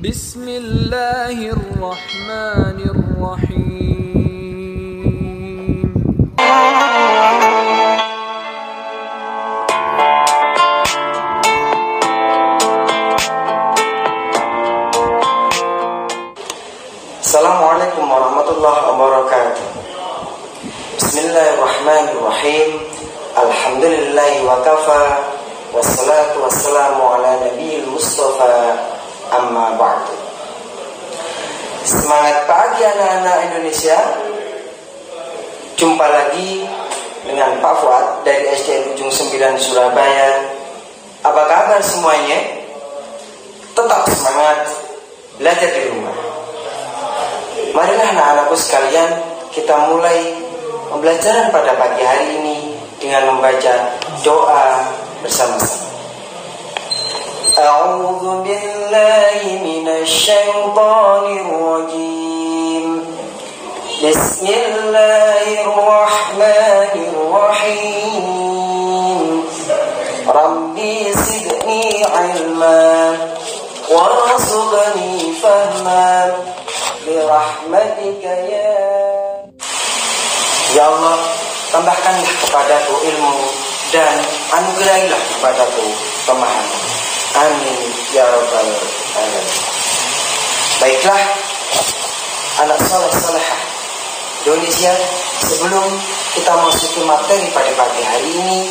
Bismillahirrahmanirrahim. Assalamualaikum warahmatullahi wabarakatuh. Bismillahirrahmanirrahim. Alhamdulillahi wa kafa. Wassalatu wassalamu ala nabiyil mustafa. Amma ba'du. Semangat pagi anak-anak Indonesia. Jumpa lagi dengan Pak Fuad dari SDN Ujung 9 Surabaya. Apa kabar semuanya? Tetap semangat belajar di rumah. Marilah anak-anakku sekalian, kita mulai pembelajaran pada pagi hari ini dengan membaca doa bersama-sama. A'udzu billahi minasy syaithanir rajim. Bismillahirrahmanirrahim. Rabbi zidni ilma warzuqni fahma birahmatika ya Allah, tambahkanlah kepadaku ilmu dan anugerahilah kepadaku pemahaman. Amin ya rabbal alamin. Baiklah anak saleh-salehah Indonesia, sebelum kita masuk ke materi pada pagi hari ini,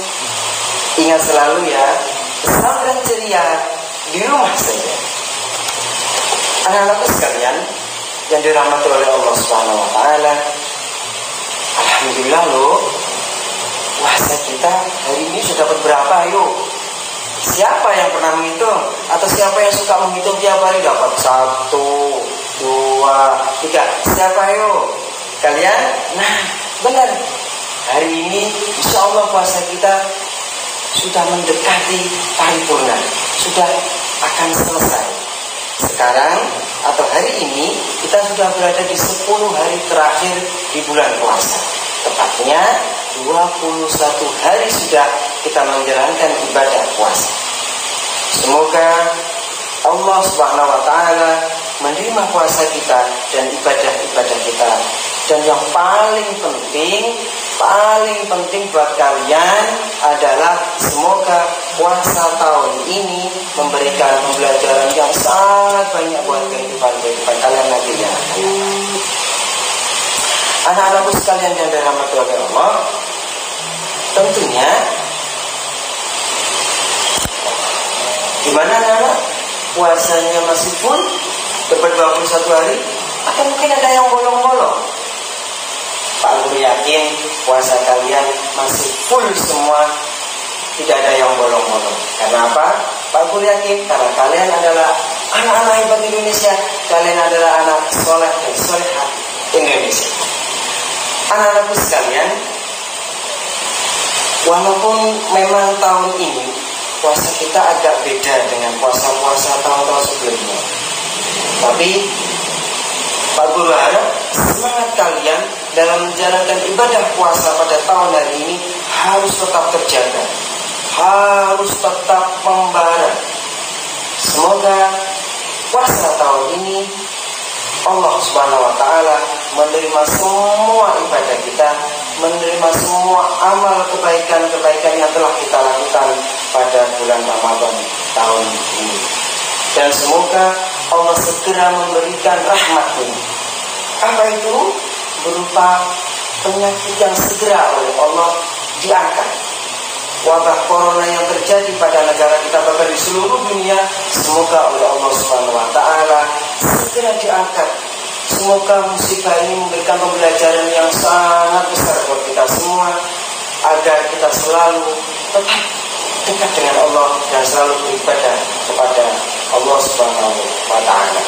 ingat selalu ya, pesantren ceria di rumah saja. Anak-anakku sekalian yang dirahmati oleh Allah Subhanahu wa taala, alhamdulillah loh, puasa kita hari ini sudah dapat berapa? Yuk, siapa yang pernah menghitung? Atau siapa yang suka menghitung tiap hari dapat 1, 2, 3? Siapa yuk? Kalian? Nah, benar. Hari ini insya Allah puasa kita sudah mendekati paripurna, sudah akan selesai. Sekarang atau hari ini kita sudah berada di 10 hari terakhir di bulan puasa. Tepatnya 21 hari sudah kita menjalankan ibadah puasa. Semoga Allah Subhanahu wa taala menerima puasa kita dan ibadah-ibadah kita. Dan yang paling penting buat kalian adalah semoga puasa tahun ini memberikan pembelajaran yang sangat banyak buat kehidupan kalian nantinya. Anak-anakku sekalian yang dirahmati oleh Allah, tentunya gimana anak-anak? Puasanya masih full dapat 21 hari atau mungkin ada yang bolong-bolong? Pak Guru yakin puasa kalian masih full semua, tidak ada yang bolong-bolong. Karena apa? Pak Guru yakin karena kalian adalah anak-anak hebat Indonesia. Kalian adalah anak soleh dan solehah Indonesia. Anak-anakku sekalian, walaupun memang tahun ini puasa kita agak beda dengan puasa-puasa tahun-tahun sebelumnya, tapi Pak Guru harap semangat kalian dalam menjalankan ibadah puasa pada tahun hari ini harus tetap terjaga, harus tetap membara. Semoga puasa tahun ini Allah Subhanahu wa taala menerima semua ibadah kita, menerima semua amal kebaikan-kebaikan yang telah kita lakukan pada bulan Ramadan tahun ini. Dan semoga Allah segera memberikan rahmat-Nya. Apa itu? Berupa penyakit yang segera oleh Allah diangkat. Wabah corona yang terjadi pada negara kita bahkan di seluruh dunia, semoga oleh Allah Subhanahu wa taala segera diangkat. Semoga musibah ini memberikan pembelajaran yang sangat besar buat kita semua, agar kita selalu tetap dekat dengan Allah dan selalu beribadah kepada Allah Subhanahu wa taala.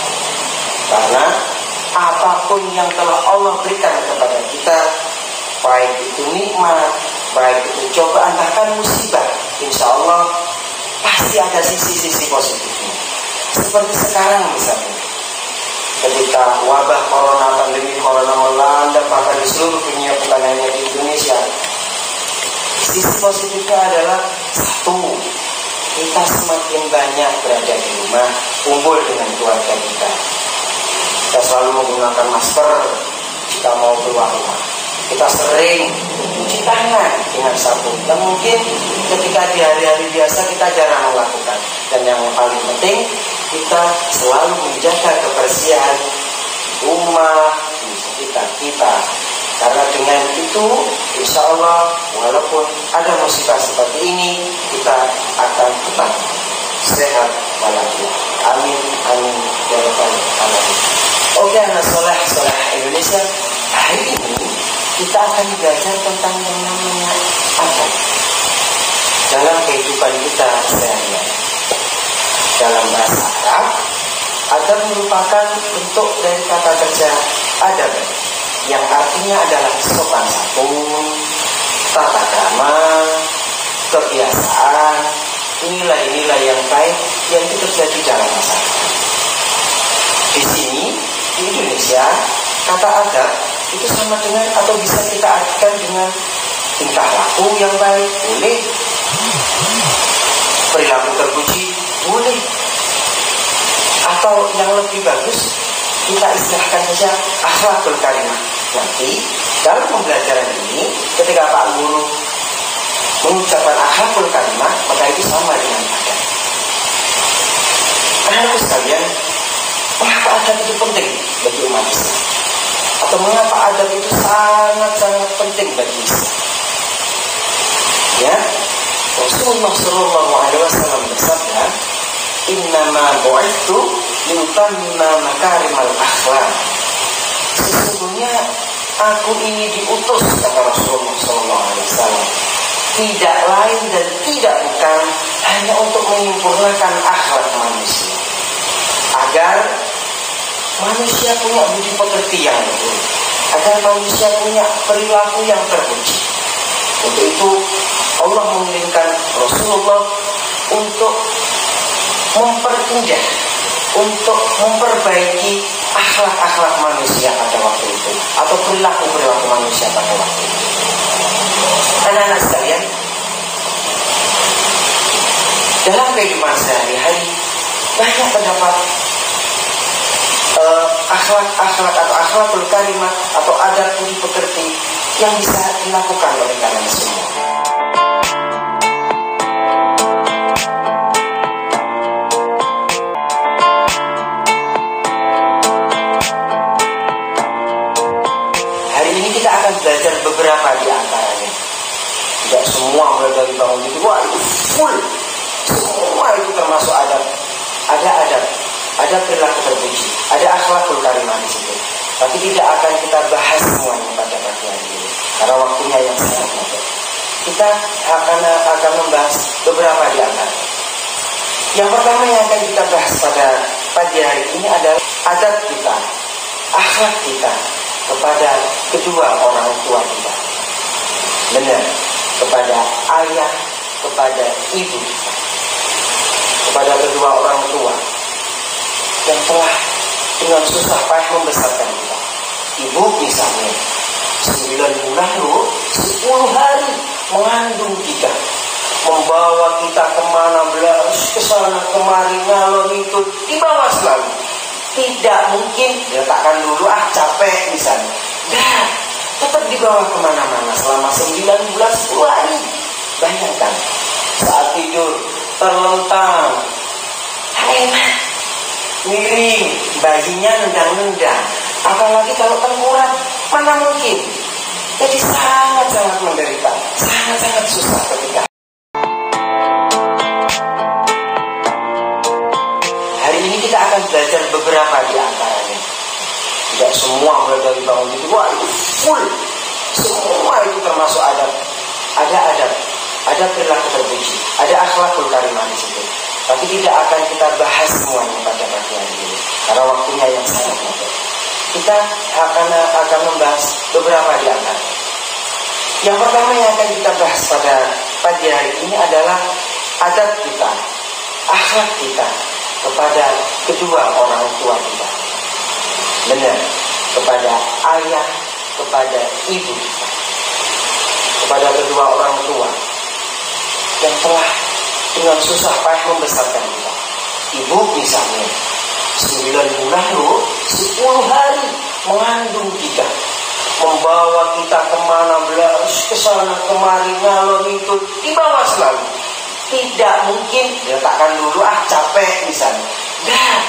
Karena apapun yang telah Allah berikan kepada kita, baik itu nikmat, baik itu cobaan, bahkan musibah, insya Allah pasti ada sisi-sisi positifnya. Seperti sekarang misalnya, ketika wabah corona, pandemi corona melanda bahkan di seluruh dunia, bukan hanya di Indonesia, sisi positifnya adalah satu, kita semakin banyak berada di rumah, kumpul dengan keluarga kita. Kita selalu menggunakan masker jika mau keluar rumah. Kita sering mencuci tangan dengan sabun. Dan mungkin ketika di hari-hari biasa kita jarang melakukan. Dan yang paling penting, kita selalu menjaga kebersihan rumah di sekitar kita. Karena dengan itu, insya Allah, walaupun ada musibah seperti ini, kita akan tetap sehat walafiat. Amin, amin, ya rabbal alamin. Oke, anak soleh Indonesia, hari ini kita akan belajar tentang yang namanya adab dalam kehidupan kita sehari-hari. Dalam bahasa Arab, adab merupakan bentuk dari kata kerja adab, yang artinya adalah sopan santun, tata krama, kebiasaan, nilai-nilai yang baik yang terjadi dalam masyarakat. Di sini, di Indonesia, kata adab itu sama dengan atau bisa kita artikan dengan tingkah laku yang baik, boleh. Perilaku terpuji, boleh. Atau yang lebih bagus, kita istilahkan saja akhlakul karimah. Nanti dalam pembelajaran ini, ketika Pak Guru mengucapkan akhlakul karimah, maka itu sama dengan adab. Anak-anak sekalian, mengapa adab itu penting bagi umat Islam? Atau mengapa adab itu sangat-sangat penting bagi Islam? Ya, Rasulullah SAW bersabda, "Innama bu'ithu liutamma makarimal akhlak." Sesungguhnya aku ini diutus, kata Rasulullah SAW, tidak lain dan tidak bukan hanya untuk menyempurnakan akhlak manusia, agar manusia punya budi pekerti yang betul, agar manusia punya perilaku yang terpuji. Untuk itu Allah mengirimkan Rasulullah untuk mempertindak, untuk memperbaiki akhlak-akhlak manusia pada waktu itu, atau perilaku-perilaku manusia pada waktu itu. Anak-anak sekalian, dalam kehidupan sehari-hari banyak terdapat akhlak atau akhlakul karimah atau adab budi pekerti yang bisa dilakukan oleh kalian semua. Hari ini kita akan belajar beberapa di antaranya. Tidak semua mulai dari bangun itu, wah itu full. Semua itu termasuk adab. Ada adab, ada perilaku terpuji, ada akhlakul karimah di situ. Tapi tidak akan kita bahas semuanya pada pagi hari ini, karena waktunya yang sangat mepet. Kita akan membahas beberapa di antara. Yang pertama yang akan kita bahas pada pagi hari ini adalah adab kita, akhlak kita kepada kedua orang tua kita. Benar, kepada ayah, kepada ibu kita, kepada kedua orang tua yang telah dengan susah payah membesarkan kita. Ibu misalnya 9 bulan loh, 10 hari mengandung kita, membawa kita kemana belas, kesana kemari, ngalor itu dibawa selalu. Tidak mungkin diletakkan dulu, capek misalnya. Dan tetap dibawa kemana-mana selama 9 bulan 10 hari. Bayangkan saat tidur terlentang, enak, miring, bayinya nendang-nendang. Apalagi kalau tengkurap, mana mungkin. Jadi sangat-sangat menderita, sangat-sangat susah ketika. Hari ini kita akan belajar beberapa di antaranya. Tidak semua mulai dari bangun itu, wah itu full. Semua itu termasuk adab. Ada adab, ada perilaku terpuji, ada akhlakul karimah di situ. Tapi tidak akan kita bahas semuanya pada pagi hari ini, karena waktunya yang sangat mepet. Kita akan membahas beberapa di antara. Yang pertama yang akan kita bahas pada pagi hari ini adalah adab kita, akhlak kita kepada kedua orang tua kita. Benar, kepada ayah, kepada ibu kita, kepada kedua orang tua yang telah dengan susah payah membesarkan kita. Ibu misalnya 9 bulan loh, 10 hari mengandung kita, membawa kita kemana belas, kesana kemari, ngalor itu dibawa selalu. Tidak mungkin diletakkan dulu, capek misalnya. Enggak,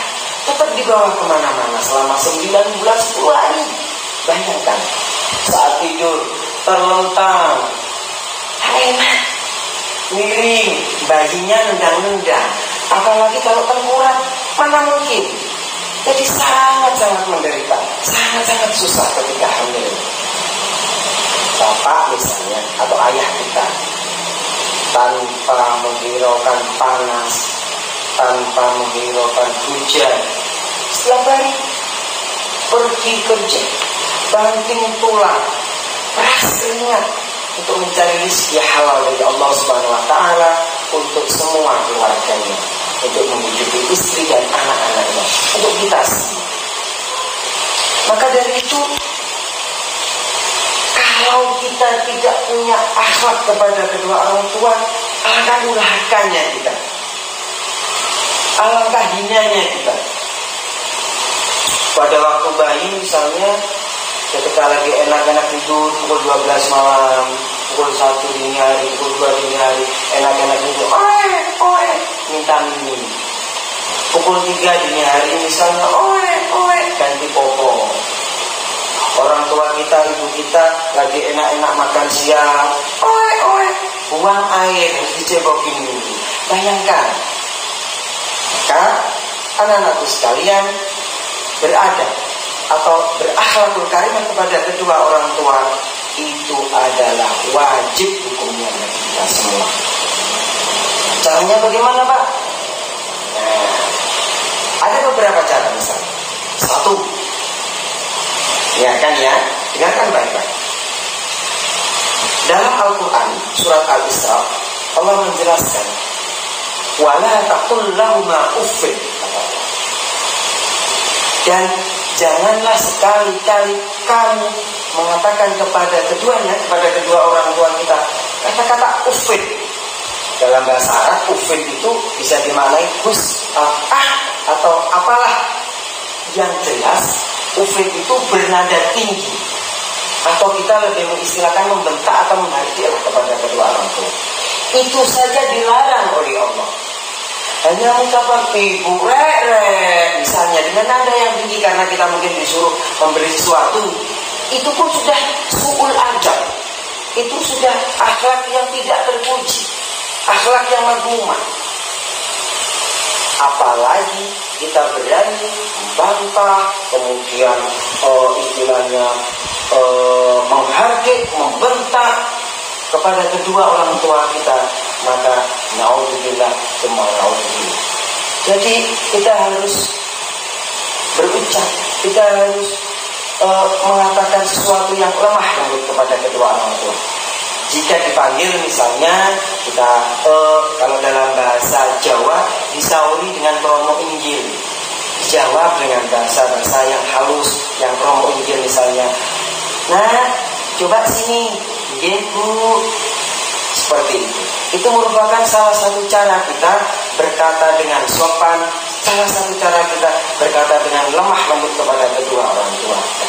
tetap dibawa kemana-mana selama 9 bulan 10 hari. Bayangkan saat tidur terlentang, enak, miring, bayinya nendang-nendang. Apalagi kalau tengkurap, mana mungkin. Jadi sangat-sangat menderita, sangat-sangat susah ketika hamil. Bapak misalnya atau ayah kita tanpa menghiraukan panas, tanpa menghiraukan hujan, setiap hari pergi kerja, banting tulang, peras keringat untuk mencari rezeki halal dari Allah Subhanahu wa taala untuk semua keluarganya, untuk menghidupi istri dan anak-anaknya, untuk kita semua. Maka dari itu, kalau kita tidak punya akhlak kepada kedua orang tua, alangkah durhakanya kita, alangkah hinanya kita. Pada waktu bayi misalnya, ketika lagi enak-enak tidur pukul 12 malam, pukul 1 dini hari, pukul 2 dini hari, enak-enak tidur, minta minum. Pukul 3 dini hari misalnya, ganti popok. Orang tua kita, ibu kita lagi enak-enak makan siang, buang air, harus dicebokin dulu. Bayangkan. Maka anak-anakku sekalian, beradab atau berakhlakul karimah kepada kedua orang tua itu adalah wajib hukumnya bagi kita semua. Caranya bagaimana, Pak? Nah, ada beberapa cara misalnya. 1, ya kan ya, dengarkan baik-baik. Dalam Al-Quran surat Al-Isra, Allah menjelaskan, wala taqul lahuma uffin, dan janganlah sekali-kali kamu mengatakan kepada keduanya, kepada kedua orang tua kita, kata-kata uffin. Dalam bahasa Arab, uffin itu bisa dimaknai atau apalah. Yang jelas, uffin itu bernada tinggi, atau kita lebih mengistilahkan membentak atau menghardik kepada kedua orang tua. Itu saja dilarang oleh Allah. Hanya mengucapkan ibu misalnya dengan nada yang tinggi karena kita mungkin disuruh memberi sesuatu, itu pun sudah su'ul adab, itu sudah akhlak yang tidak terpuji, akhlak yang mazmumah. Apalagi kita berani membantah, kemudian istilahnya menghardik, membentak kepada kedua orang tua kita, maka naudzubillah semua naudzubillah. Jadi kita harus berucap, kita harus mengatakan sesuatu yang lemah lembut kepada kedua orang tua. Jika dipanggil misalnya kita kalau dalam bahasa Jawa disauri dengan kromo inggil, dijawab dengan bahasa-bahasa yang halus, yang kromo inggil misalnya. Nah, coba sini, Bu, seperti itu. Itu merupakan salah satu cara kita berkata dengan sopan, salah satu cara kita berkata dengan lemah lembut kepada kedua orang tua kita.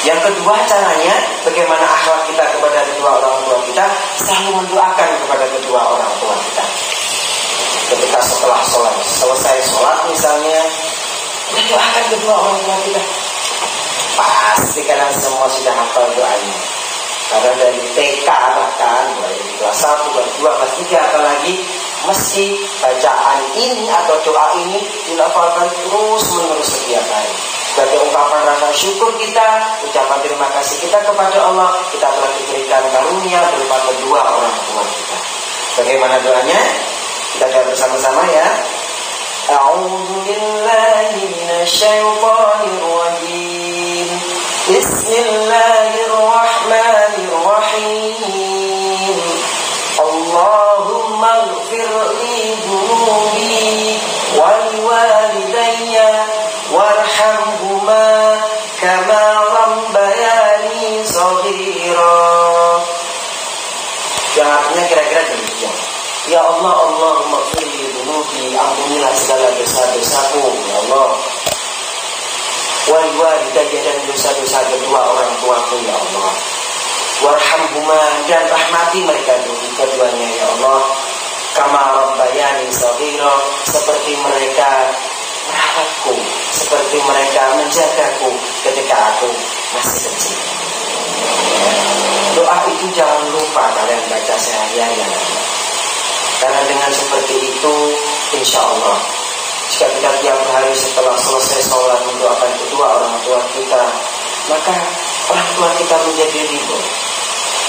Yang kedua caranya, bagaimana akhlak kita kepada kedua orang tua kita, selalu mendoakan kepada kedua orang tua kita. Ketika setelah selesai sholat misalnya, mendoakan kedua orang tua kita. Pasti kalian semua sudah hafal doanya. Karena dari TK bahkan, mulai dari kelas 1, kelas 2, kelas 3, apalagi mesti bacaan ini atau doa ini dilafalkan terus menerus setiap hari. Sebagai ungkapan rasa syukur kita, ucapan terima kasih kita kepada Allah, kita telah diberikan karunia berupa kedua orang tua kita. Bagaimana doanya? Kita doa bersama-sama ya. A'udzu billahi minasyaitonir rajim. Bismillahirrahmanirrahim. Allahumma ighfir li dhunubi wa liwalidayya warhamhuma kama rabbayani shaghira. Yang artinya kira-kira demikian. Ya Allah, Allahumma firli dunubi, ampunilah segala dosa-dosaku ya Allah. Wal walidayya, dan dosa-dosa kedua orang tuaku ya Allah. Warhamhuma, dan rahmati mereka keduanya ya Allah. Kama rabbayani shaghira, seperti mereka merawatku, seperti mereka menjagaku ketika aku masih kecil. Doa itu jangan lupa kalian baca sehari-hari. Karena dengan seperti itu, insya Allah, jika kita tiap hari setelah selesai sholat mendoakan kedua orang tua kita, maka orang tua kita menjadi ridho,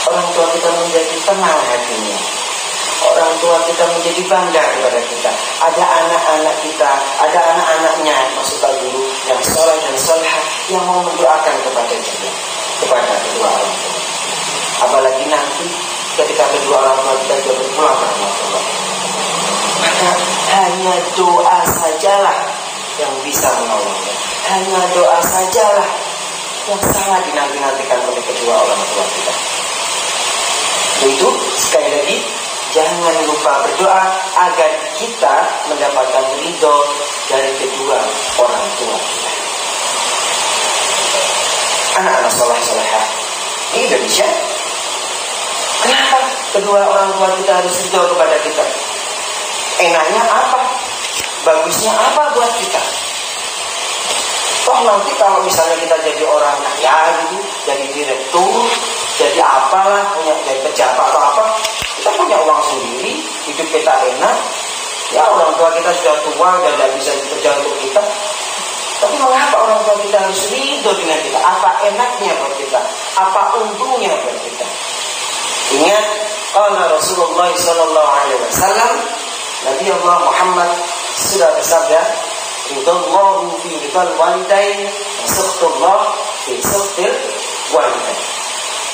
orang tua kita menjadi tenang hatinya, orang tua kita menjadi bangga kepada kita. Ada anak-anak kita, ada anak-anaknya, maksudnya guru yang soleh dan solehah yang mau mendoakan kepada kita, kepada kedua orang tua. Apalagi nanti ketika kedua orang tua kita sudah berpulang ke rumah Allah, maka hanya doa sajalah yang bisa menolongnya. Hanya doa sajalah yang sangat dinanti-nantikan oleh kedua orang tua kita. Itu sekali lagi, jangan lupa berdoa agar kita mendapatkan ridho dari kedua orang tua kita. Anak-anak soleh-solehah di Indonesia, kenapa kedua orang tua kita harus ridho kepada kita? Enaknya apa? Bagusnya apa buat kita? Toh nanti kalau misalnya kita jadi orang kaya gitu, jadi direktur, jadi apalah, punya jadi pejabat atau apa, kita punya uang sendiri, hidup kita enak. Ya orang tua kita sudah tua dan tidak bisa bekerja untuk kita. Tapi mengapa orang tua kita harus ridho dengan kita? Apa enaknya buat kita? Apa untungnya buat kita? Ingat, qala Rasulullah SAW, Nabi Allah Muhammad sudah bersabda, ridallahu fi ridal walidain, sakhtullah fi sakhtil walidain.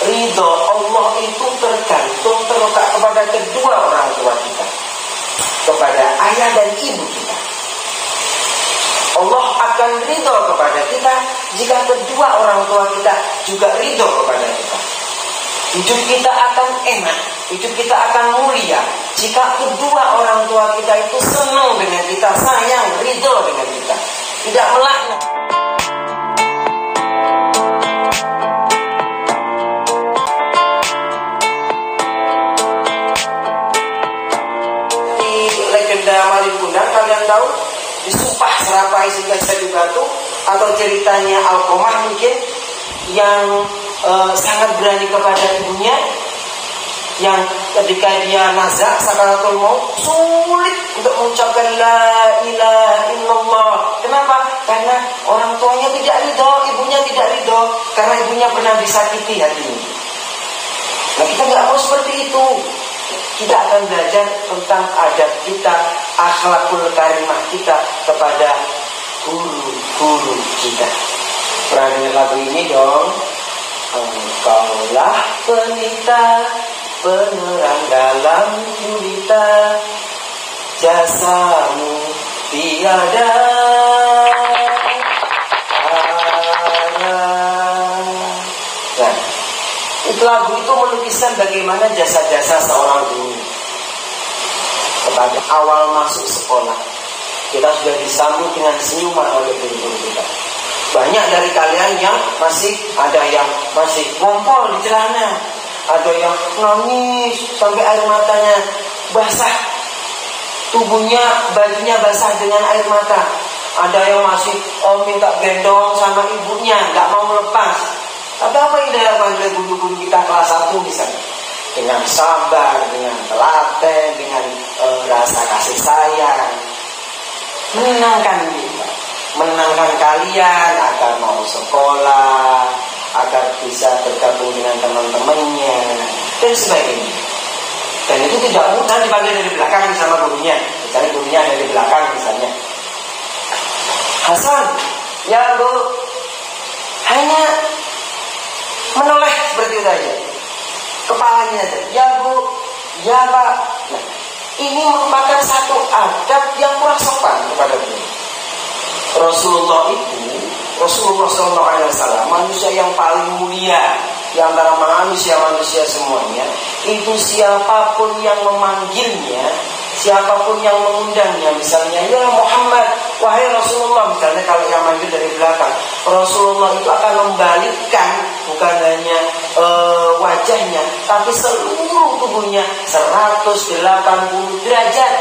Ridho Allah itu tergantung terletak kepada kedua orang tua kita, kepada ayah dan ibu kita. Allah akan ridho kepada kita jika kedua orang tua kita juga ridho kepada kita. Hidup kita akan enak, hidup kita akan mulia jika kedua orang tua kita itu senang dengan kita, sayang, ridho dengan kita, tidak melaknat. Di legenda Malin Kundang kalian tahu, disumpah serapai sehingga jadi batu, atau ceritanya Alqamah mungkin yang sangat berani kepada ibunya, yang ketika dia nazak sakaratul maut sulit untuk mengucapkan la ilaha illallah. Kenapa? Karena orang tuanya tidak ridho, ibunya tidak ridho, karena ibunya pernah disakiti hatinya. Nah, kita nggak mau seperti itu. Kita akan belajar tentang adab kita, akhlakul karimah kita kepada guru-guru kita. Pernah dengar lagu ini dong? Engkaulah pelita, penerang dalam gulita, jasamu tiada nah, itu lagu itu melukiskan bagaimana jasa-jasa seorang guru. Kepada awal masuk sekolah, kita sudah disambut dengan senyuman oleh guru-guru kita. Banyak dari kalian yang masih, ada yang masih ngompol di celana, ada yang nangis sampai air matanya basah, tubuhnya, bajunya basah dengan air mata. Ada yang masih minta gendong sama ibunya, nggak mau lepas. Tapi apa yang dilakukan oleh guru-guru kita kelas 1 misalnya? Dengan sabar, dengan telaten, dengan rasa kasih sayang, menenangkan kita, menenangkan kalian agar mau sekolah, agar bisa bergabung dengan teman-temannya dan sebagainya. Dan itu tidak mudah dipanggil dari belakang sama gurunya. Misalnya gurunya ada di belakang misalnya, Hasan, ya Bu, hanya menoleh seperti itu aja, kepalanya aja, ya Bu, ya Pak. Nah, ini merupakan satu adab yang kurang sopan kepada guru. Rasulullah SAW manusia yang paling mulia, di antara manusia-manusia semuanya, itu siapapun yang memanggilnya, siapapun yang mengundangnya, misalnya ya Muhammad, wahai Rasulullah, misalnya kalau yang manggil dari belakang, Rasulullah itu akan membalikkan bukan hanya wajahnya, tapi seluruh tubuhnya 180 derajat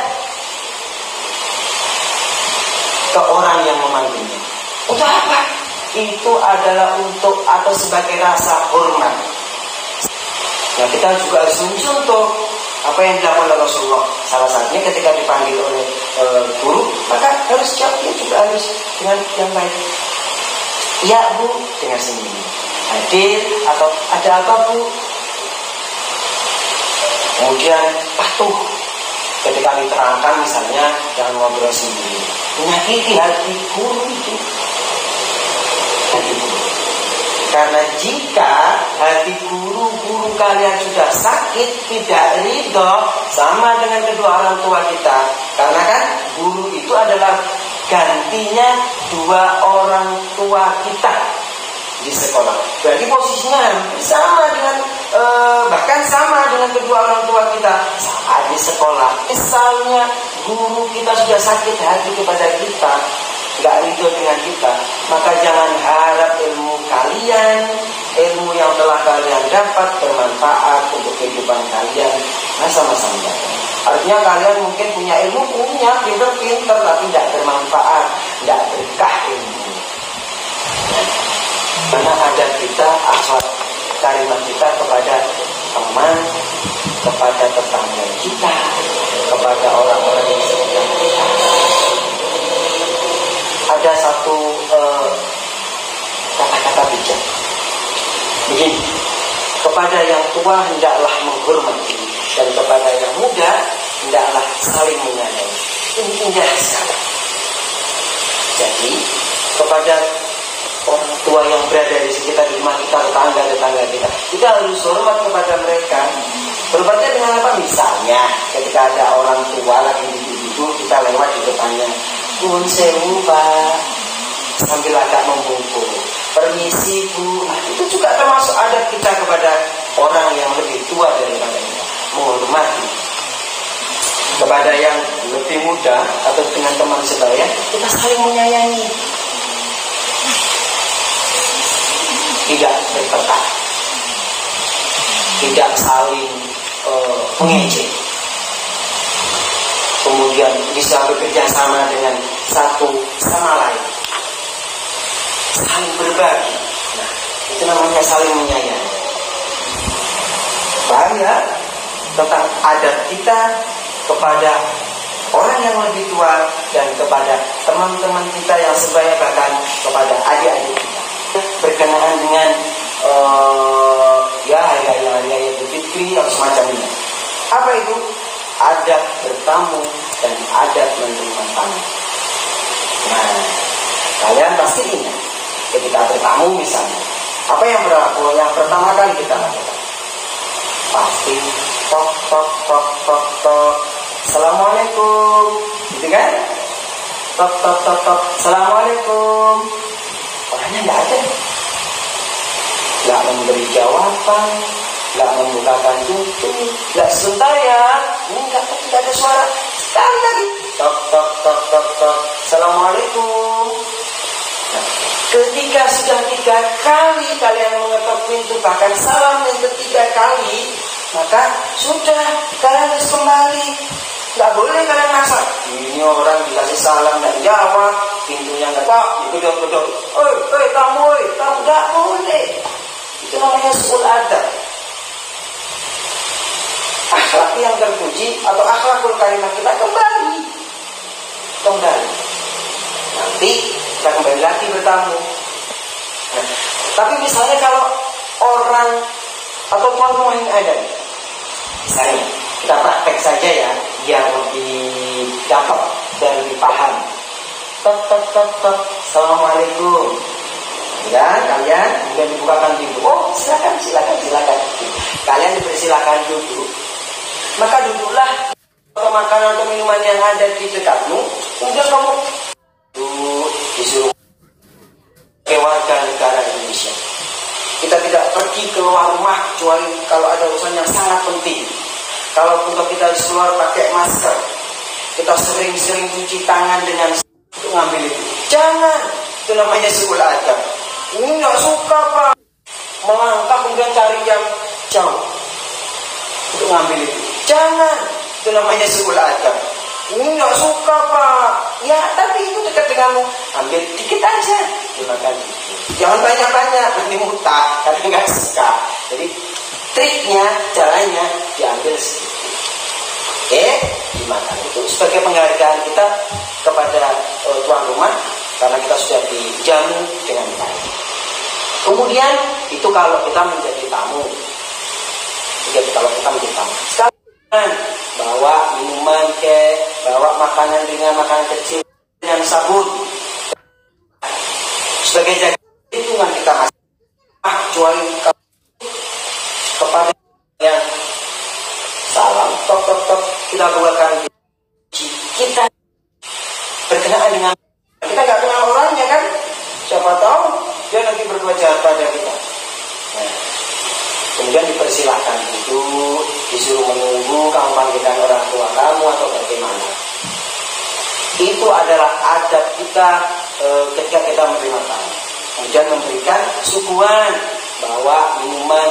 ke orang yang memanggilnya. Untuk apa? Itu adalah untuk atau sebagai rasa hormat. Nah, kita juga harus mencontoh apa yang dilakukan oleh Rasulullah. Salah satunya ketika dipanggil oleh guru, maka harus jawabnya juga harus dengan yang baik. Ya Bu, dengan senyum. Hadir atau ada apa Bu? Kemudian patuh ketika diterangkan, misalnya jangan ngobrol sendiri. Menyakiti hati guru itu. Karena jika hati guru kalian sudah sakit, tidak ridho, sama dengan kedua orang tua kita. Karena kan guru itu adalah gantinya dua orang tua kita di sekolah. Berarti posisinya sama dengan bahkan sama dengan kedua orang tua kita saat di sekolah. Misalnya guru kita sudah sakit hati kepada kita, gak ridho dengan kita, maka jangan harap ilmu kalian, ilmu yang telah kalian dapat bermanfaat untuk kehidupan kalian masa-masa mendatang. Artinya kalian mungkin punya ilmu, pinter-pinter, tapi tidak bermanfaat, tidak berkah ilmu. Karena adab kita, akhlak karimah kita kepada teman, kepada tetangga kita, kepada orang-orang yang sekitar kita. Ada satu kata-kata bijak begini: kepada yang tua hendaklah menghormati, dan kepada yang muda hendaklah saling menyayangi. Ini indah sekali. Jadi kepada orang tua yang berada di sekitar rumah kita, tetangga kita harus hormat kepada mereka. Hormatnya dengan apa? Misalnya ketika ada orang tua lagi duduk, kita lewat di depannya, "Nuwun sewu Pak," sambil agak membungkuk, "Permisi Bu." Nah, itu juga termasuk adab kita kepada orang yang lebih tua daripada kita, menghormati. Kepada yang lebih muda atau dengan teman sebaya, kita saling menyayangi, tidak bertengkar, tidak saling mengejek. Kemudian bisa bekerja sama dengan satu sama lain, saling berbagi. Nah, itu namanya saling menyayangi. Paham ya tentang adab kita kepada orang yang lebih tua dan kepada teman-teman kita yang sebaya, bahkan kepada adik-adik kita. Berkenaan dengan hari-hari Idul Fitri atau semacamnya. Apa itu? Adab bertamu dan adab menerima tamu. Nah, kalian pasti ingat ketika bertamu misalnya, apa yang berlaku yang pertama kali kita lakukan? Pasti tok tok tok tok tok, "Assalamualaikum," gitu kan? Tok tok tok tok, "Assalamualaikum." Orangnya nggak ada, nggak memberi jawaban, nggak membukakan pintu, nggak sebentar ya, nggak ada suara. Sekali lagi, tok tok tok tok tok, "Assalamualaikum." Nah, ketika sudah 3 kali kalian mengetok pintu, bahkan salam yang ketiga kali, maka sudah kalian harus kembali. Nggak boleh kalian masak. Ini orang dikasih salam nggak jawab, pintunya nggak gedor-gedor. Tamu, nggak boleh. Itu namanya su'ul adab. Akhlak yang terpuji atau akhlakul karimah kita kembali. Nanti kita kembali lagi bertamu. Nah, tapi misalnya kalau orang atau tuan rumah yang ada, misalnya kita praktek saja ya, biar lebih dapat dan lebih paham. Tok tok tok tok, "Assalamualaikum." Dan kalian kemudian dibukakan pintu. "Oh, silakan. Kalian dipersilakan duduk. Maka duduklah atau makanan atau minuman yang ada di dekatmu. Kemudian kamu disuruh ke warga negara Indonesia. Kita tidak pergi keluar kecuali kalau ada urusan yang sangat penting. Kalau kita keluar pakai masker, kita sering-sering cuci tangan dengan untuk ngambil itu. Jangan, itu namanya suul adab. Ini nggak suka Pak, melangkah kemudian cari yang jauh untuk ngambil itu. Jangan, itu namanya suul adab. Ini nggak suka Pak, ya tapi itu dekat denganmu, ambil dikit aja, dimakan. Jangan banyak-banyak, nanti muntah karena nggak suka. Jadi triknya, jalannya diambil sedikit. Dimakan. Itu sebagai penghargaan kita kepada tuan rumah karena kita sudah dijamu dengan baik. Kemudian itu kalau kita menjadi tamu. Jadi kalau kita menjadi tamu. Sekarang bawa minuman bawa makanan ringan, makanan kecil dengan sabun. Sebagai jaga hitungan kita masih kecuali kepada yang salam tok kita keluarkan kita berkenaan dengan kita nggak kenal orangnya kan, siapa tahu dia nanti berbuat jahat pada kita. Nah, kemudian dipersilahkan duduk, disuruh menunggu kamu panggilkan orang tua kamu atau bagaimana. Itu adalah adab kita ketika kita menerima tamu. Kemudian memberikan suguhan, bawa minuman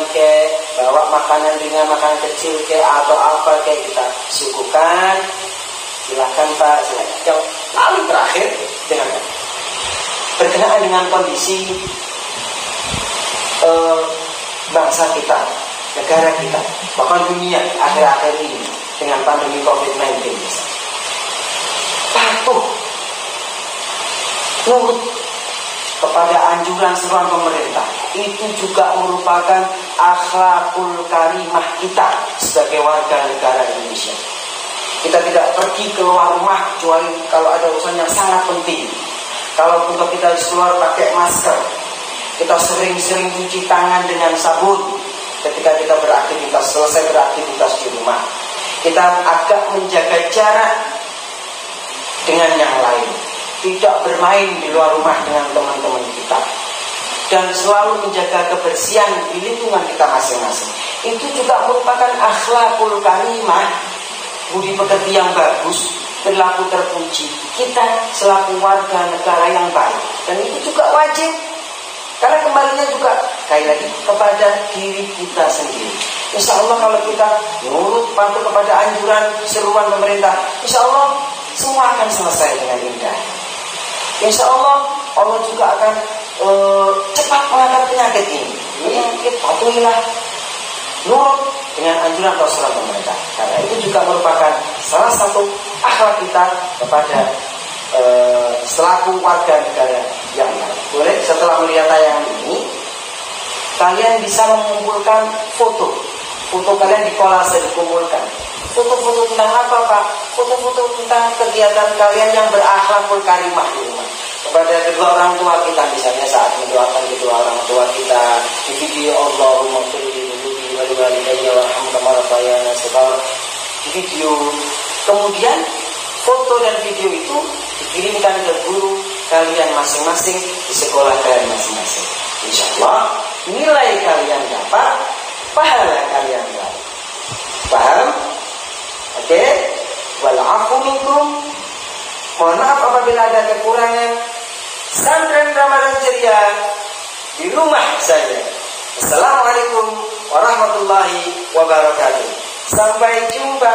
bawa makanan ringan, makanan kecil atau apa kita suguhkan. Silakan Pak, silakan. Lalu terakhir dengan berkenaan dengan kondisi bangsa kita, negara kita, bahkan dunia akhir-akhir ini dengan pandemi COVID-19 misalnya. Patuh, nurut kepada anjuran seruan pemerintah itu juga merupakan akhlakul karimah kita sebagai warga negara Indonesia. Kita tidak pergi keluar rumah kecuali kalau ada urusan yang sangat penting. Kalau kita keluar pakai masker, kita sering-sering cuci tangan dengan sabun ketika kita beraktivitas, selesai beraktivitas di rumah. Kita agak menjaga jarak dengan yang lain, tidak bermain di luar rumah dengan teman-teman kita, dan selalu menjaga kebersihan di lingkungan kita masing-masing. Itu juga merupakan akhlakul karimah, budi pekerti yang bagus, perilaku terpuji kita selaku warga negara yang baik. Dan itu juga wajib, karena kembalinya juga sekali lagi kepada diri kita sendiri. Insya Allah kalau kita nurut patuh kepada anjuran seruan pemerintah, insya Allah semua akan selesai dengan indah. Insya Allah Allah juga akan cepat mengangkat penyakit ini. Kita patuhilah, nurut dengan anjuran Rasulullah pemerintah. Karena itu juga merupakan salah satu akhlak kita kepada selaku warga negara yang baik. Boleh setelah melihat tayangan ini, kalian bisa mengumpulkan foto kalian di kolase, dikumpulkan. Foto-foto tentang apa Pak? Foto-foto tentang kegiatan kalian yang berakhlakul karimah di rumah. Kepada kedua orang tua kita, misalnya saat mendoakan kedua orang tua kita di video Allahumma firli waliwalidayya warhamhuma rabbayana shaghira, di video. Kemudian foto dan video itu dikirimkan ke guru kalian masing-masing di sekolah kalian masing-masing. Insya Allah nilai kalian dapat, pahala kalian dapat. Paham? Oke? Walafu minkum. Mohon maaf apabila ada kekurangan. Santren Ramadan Ceria di rumah saja. Assalamualaikum warahmatullahi wabarakatuh. Sampai jumpa.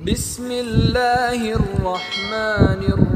Bismillahirrahmanirrahim.